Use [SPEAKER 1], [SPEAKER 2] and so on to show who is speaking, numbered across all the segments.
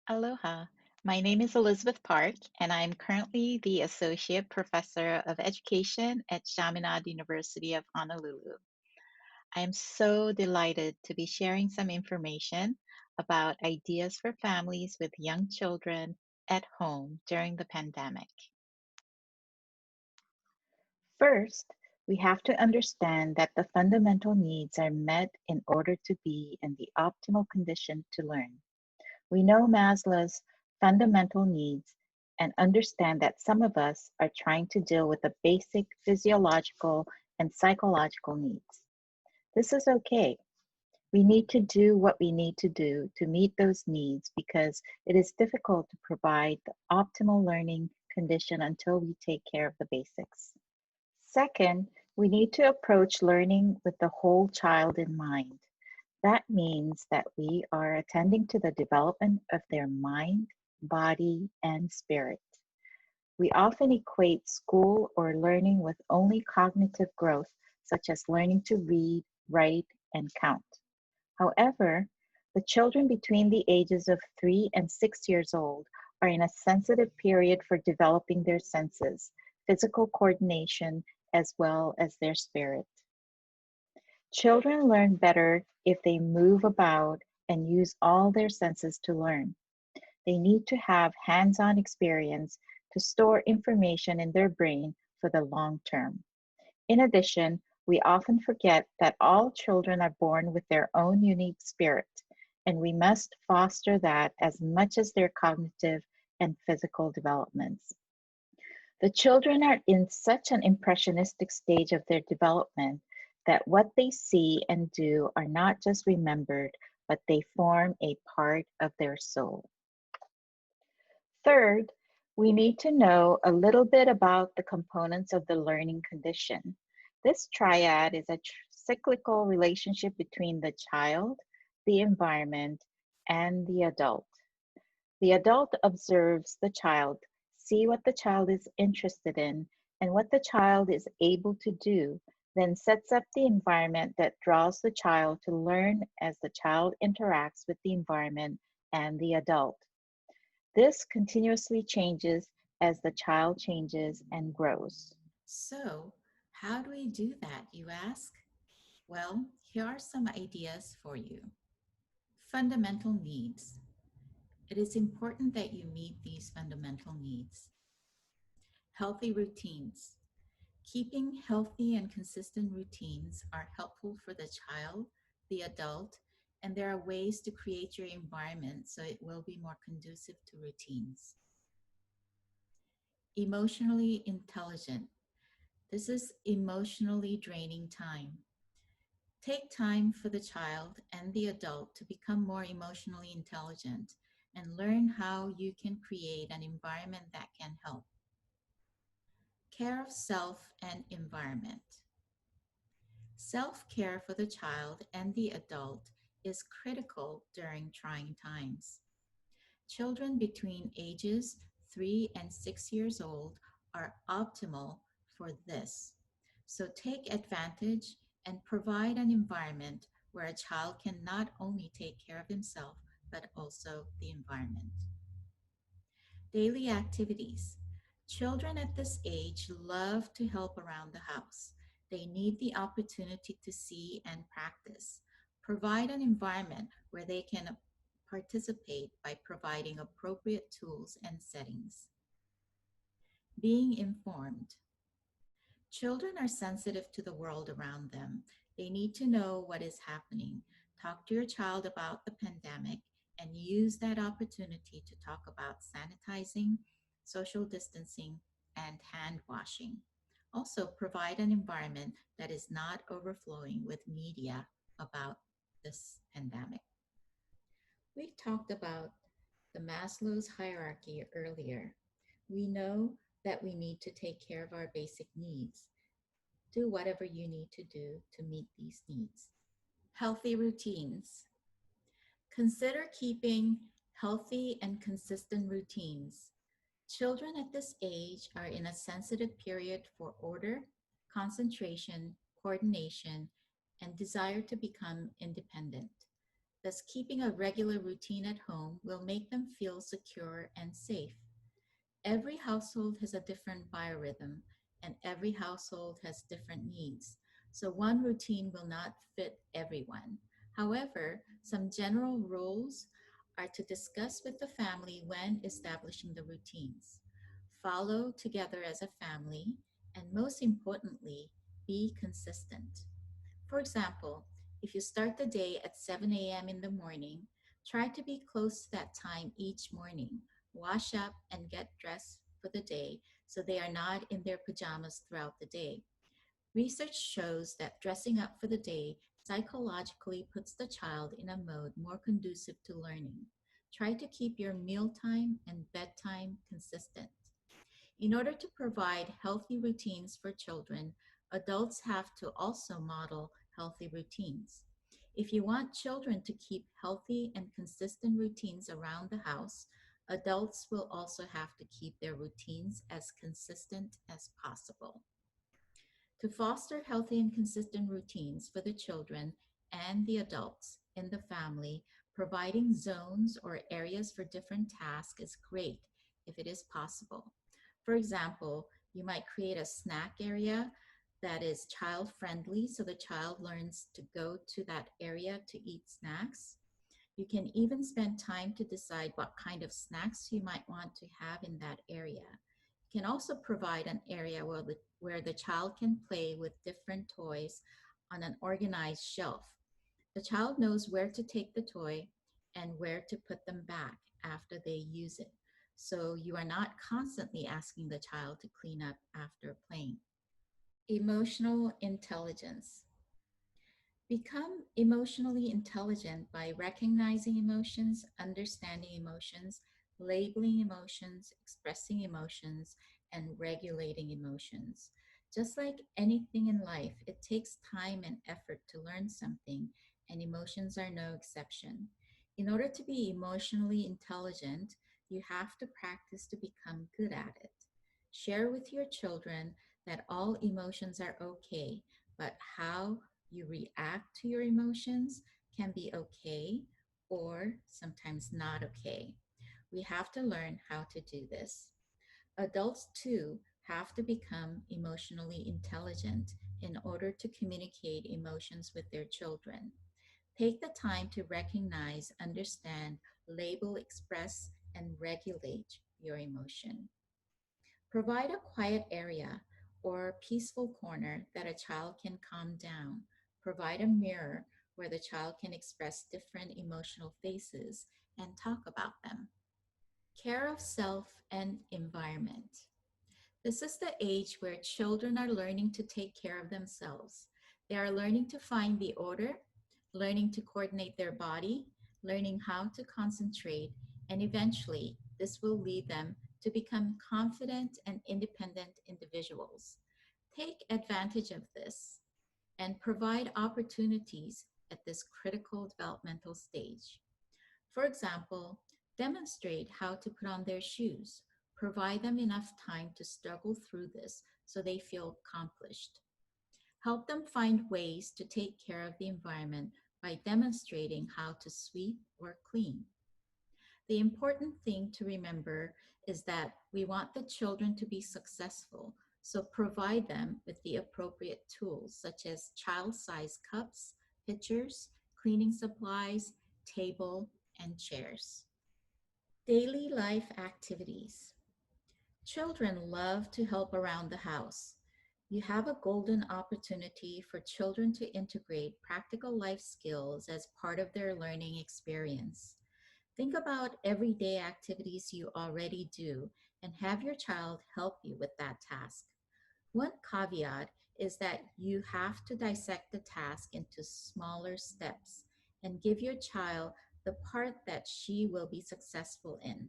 [SPEAKER 1] Aloha. My name is Elizabeth Park, and I'm currently the Associate Professor of Education at Chaminade University of Honolulu. I am so delighted to be sharing some information about ideas for families with young children at home during the pandemic. First, we have to understand that the fundamental needs are met in order to be in the optimal condition to learn. We know Maslow's fundamental needs and understand that some of us are trying to deal with the basic physiological and psychological needs. This is okay. We need to do what we need to do to meet those needs because it is difficult to provide the optimal learning condition until we take care of the basics. Second, we need to approach learning with the whole child in mind. That means that we are attending to the development of their mind, body, and spirit. We often equate school or learning with only cognitive growth, such as learning to read, write, and count. However, the children between the ages of 3 and 6 years old are in a sensitive period for developing their senses, physical coordination, as well as their spirit. Children learn better if they move about and use all their senses to learn. They need to have hands on experience to store information in their brain for the long term. In addition, we often forget that all children are born with their own unique spirit, and we must foster that as much as their cognitive and physical developments. The children are in such an impressionistic stage of their development that what they see and do are not just remembered, but they form a part of their soul. Third, we need to know a little bit about the components of the learning condition. This triad is a cyclical relationship between the child, the environment, and the adult. The adult observes the child, see what the child is interested in, and what the child is able to do, then sets up the environment that draws the child to learn as the child interacts with the environment and the adult. This continuously changes as the child changes and grows.
[SPEAKER 2] So, how do we do that, you ask? Well, here are some ideas for you. Fundamental needs. It is important that you meet these fundamental needs. Healthy routines. Keeping healthy and consistent routines are helpful for the child, the adult, and there are ways to create your environment so it will be more conducive to routines. Emotionally intelligent. This is emotionally draining time. Take time for the child and the adult to become more emotionally intelligent and learn how you can create an environment that can help. Care of self and environment. Self care for the child and the adult is critical during trying times. Children between ages 3 and 6 years old are optimal for this. So take advantage and provide an environment where a child can not only take care of himself, but also the environment. Daily activities. Children at this age love to help around the house. They need the opportunity to see and practice. Provide an environment where they can participate by providing appropriate tools and settings. Being informed. Children are sensitive to the world around them. They need to know what is happening. Talk to your child about the pandemic and use that opportunity to talk about sanitizing, social distancing, and hand washing. Also, provide an environment that is not overflowing with media about this pandemic. We talked about the Maslow's hierarchy earlier. We know that we need to take care of our basic needs. Do whatever you need to do to meet these needs. Healthy routines. Consider keeping healthy and consistent routines. Children at this age are in a sensitive period for order, concentration, coordination, and desire to become independent. Thus, keeping a regular routine at home will make them feel secure and safe. Every household has a different biorhythm, and every household has different needs. So, one routine will not fit everyone. However, some general rules are to discuss with the family when establishing the routines. Follow together as a family, and most importantly, be consistent. For example, if you start the day at 7 a.m. in the morning, try to be close to that time each morning. Wash up and get dressed for the day so they are not in their pajamas throughout the day. Research shows that dressing up for the day psychologically puts the child in a mode more conducive to learning. Try to keep your mealtime and bedtime consistent. In order to provide healthy routines for children, adults have to also model healthy routines. If you want children to keep healthy and consistent routines around the house, adults will also have to keep their routines as consistent as possible. To foster healthy and consistent routines for the children and the adults in the family, providing zones or areas for different tasks is great if it is possible. For example, you might create a snack area that is child friendly so the child learns to go to that area to eat snacks. You can even spend time to decide what kind of snacks you might want to have in that area. You can also provide an area where the child can play with different toys on an organized shelf. The child knows where to take the toy and where to put them back after they use it. So you are not constantly asking the child to clean up after playing. Emotional intelligence. Become emotionally intelligent by recognizing emotions, understanding emotions, labeling emotions, expressing emotions, and regulating emotions. Just like anything in life, it takes time and effort to learn something, and emotions are no exception. In order to be emotionally intelligent, you have to practice to become good at it. Share with your children that all emotions are okay, but how you react to your emotions can be okay or sometimes not okay. We have to learn how to do this. Adults, too, have to become emotionally intelligent in order to communicate emotions with their children. Take the time to recognize, understand, label, express, and regulate your emotion. Provide a quiet area or peaceful corner that a child can calm down. Provide a mirror where the child can express different emotional faces and talk about them. Care of self and environment. This is the age where children are learning to take care of themselves. They are learning to find the order, learning to coordinate their body, learning how to concentrate, and eventually, this will lead them to become confident and independent individuals. Take advantage of this and provide opportunities at this critical developmental stage. For example, demonstrate how to put on their shoes. Provide them enough time to struggle through this so they feel accomplished. Help them find ways to take care of the environment by demonstrating how to sweep or clean. The important thing to remember is that we want the children to be successful, so provide them with the appropriate tools such as child sized cups, pitchers, cleaning supplies, table, and chairs. Daily life activities. Children love to help around the house. You have a golden opportunity for children to integrate practical life skills as part of their learning experience. Think about everyday activities you already do and have your child help you with that task. One caveat is that you have to dissect the task into smaller steps and give your child the part that she will be successful in.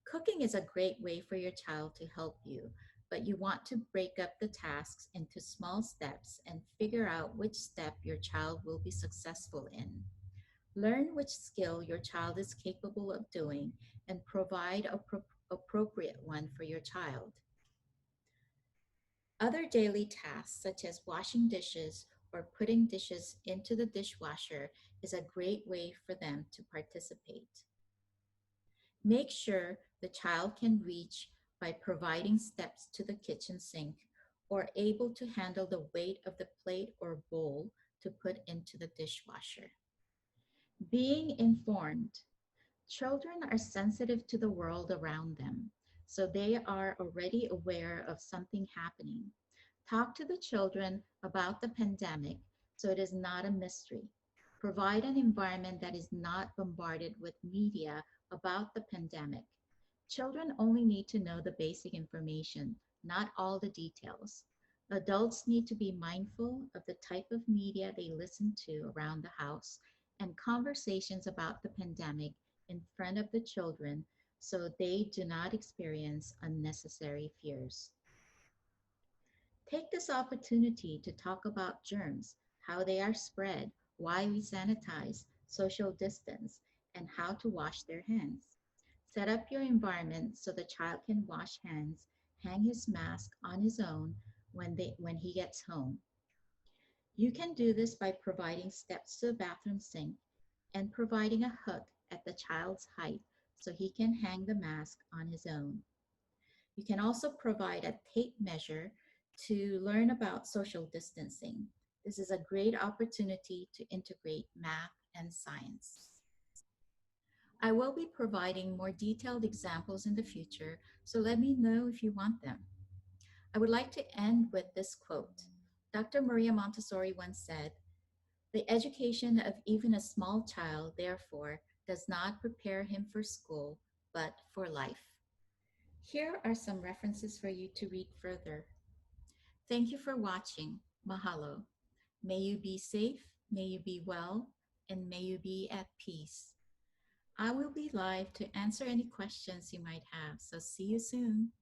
[SPEAKER 2] Cooking is a great way for your child to help you, but you want to break up the tasks into small steps and figure out which step your child will be successful in. Learn which skill your child is capable of doing and provide a appropriate one for your child. Other daily tasks, such as washing dishes or putting dishes into the dishwasher is a great way for them to participate. Make sure the child can reach by providing steps to the kitchen sink or able to handle the weight of the plate or bowl to put into the dishwasher. Being informed. Children are sensitive to the world around them, so they are already aware of something happening. Talk to the children about the pandemic so it is not a mystery. Provide an environment that is not bombarded with media about the pandemic. Children only need to know the basic information, not all the details. Adults need to be mindful of the type of media they listen to around the house and conversations about the pandemic in front of the children so they do not experience unnecessary fears. Take this opportunity to talk about germs, how they are spread, why we sanitize, social distance, and how to wash their hands. Set up your environment so the child can wash hands, hang his mask on his own when he gets home. You can do this by providing steps to the bathroom sink and providing a hook at the child's height so he can hang the mask on his own. You can also provide a tape measure to learn about social distancing. This is a great opportunity to integrate math and science. I will be providing more detailed examples in the future, so let me know if you want them. I would like to end with this quote. Dr. Maria Montessori once said, "The education of even a small child, therefore, does not prepare him for school, but for life." Here are some references for you to read further. Thank you for watching. Mahalo. May you be safe, may you be well, and may you be at peace. I will be live to answer any questions you might have, so see you soon.